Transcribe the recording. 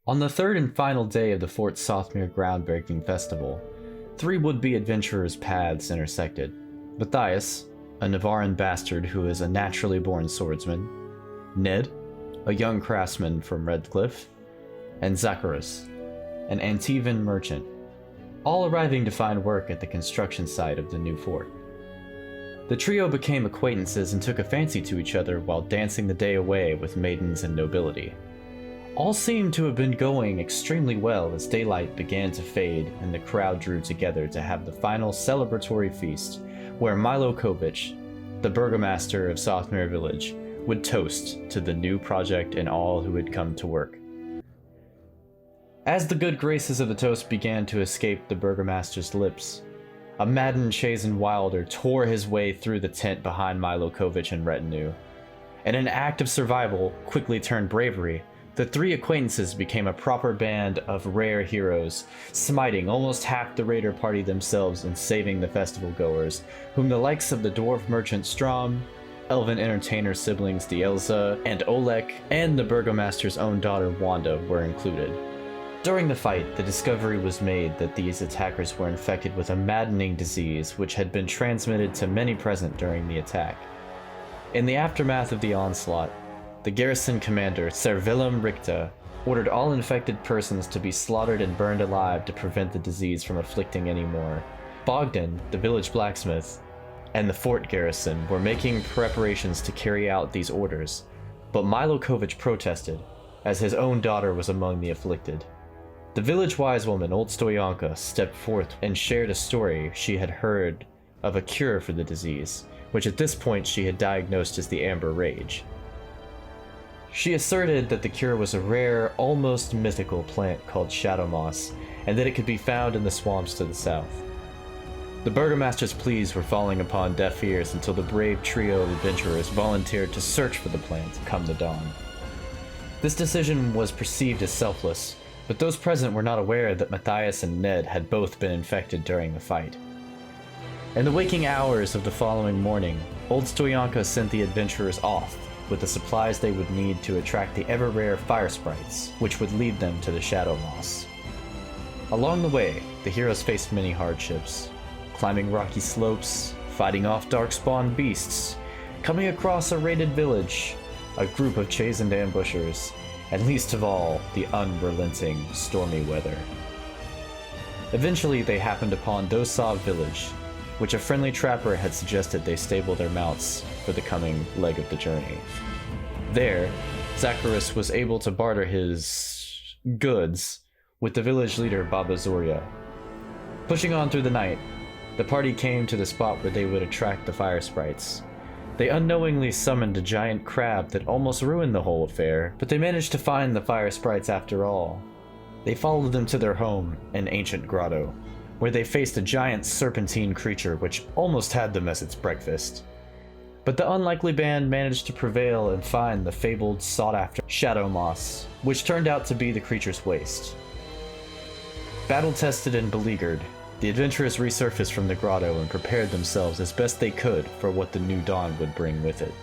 On the third and final day of the Fort Sothmere groundbreaking festival, three would-be adventurers' paths intersected. Matthias, a Navarran bastard who is a naturally born swordsman, Ned, a young craftsman from Redcliffe, and Zacharias, an Antivan merchant, all arriving to find work at the construction site of the new fort. The trio became acquaintances and took a fancy to each other while dancing the day away with maidens and nobility. All seemed to have been going extremely well as daylight began to fade and the crowd drew together to have the final celebratory feast, where Milo Kovic, the burgomaster of Sothmere village, would toast to the new project and all who had come to work. As the good graces of the toast began to escape the burgomaster's lips, a maddened Chazen Wilder tore his way through the tent behind Milo Kovic and retinue. In an act of survival, quickly turned bravery, the three acquaintances became a proper band of rare heroes, smiting almost half the raider party themselves and saving the festival goers, whom the likes of the dwarf merchant Strom, elven entertainer siblings Dielza and Olek, and the burgomaster's own daughter Wanda were included. During the fight, the discovery was made that these attackers were infected with a maddening disease which had been transmitted to many present during the attack. In the aftermath of the onslaught, the garrison commander, Sir Willem Richter, ordered all infected persons to be slaughtered and burned alive to prevent the disease from afflicting any more. Bogdan, the village blacksmith, and the fort garrison were making preparations to carry out these orders, but Milo Kovic protested, as his own daughter was among the afflicted. The village wise woman, Old Stoyanka, stepped forth and shared a story she had heard of a cure for the disease, which at this point she had diagnosed as the Amber Rage. She asserted that the cure was a rare, almost mythical plant called shadow moss, and that it could be found in the swamps to the south. The burgomaster's pleas were falling upon deaf ears until the brave trio of adventurers volunteered to search for the plant come the dawn. This decision was perceived as selfless, but those present were not aware that Matthias and Ned had both been infected during the fight. In the waking hours of the following morning, Old Stoyanka sent the adventurers off with the supplies they would need to attract the ever-rare fire sprites, which would lead them to the shadow moss. Along the way, the heroes faced many hardships, climbing rocky slopes, fighting off darkspawn beasts, coming across a raided village, a group of chastened ambushers, and least of all, the unrelenting stormy weather. Eventually, they happened upon Dosov village, which a friendly trapper had suggested they stable their mounts for the coming leg of the journey. There, Zacharias was able to barter his goods with the village leader Baba Zorya. Pushing on through the night, the party came to the spot where they would attract the fire sprites. They unknowingly summoned a giant crab that almost ruined the whole affair, but they managed to find the fire sprites after all. They followed them to their home, an ancient grotto, where they faced a giant serpentine creature which almost had them as its breakfast. But the unlikely band managed to prevail and find the fabled, sought-after shadow moss, which turned out to be the creature's waste. Battle-tested and beleaguered, the adventurers resurfaced from the grotto and prepared themselves as best they could for what the new dawn would bring with it.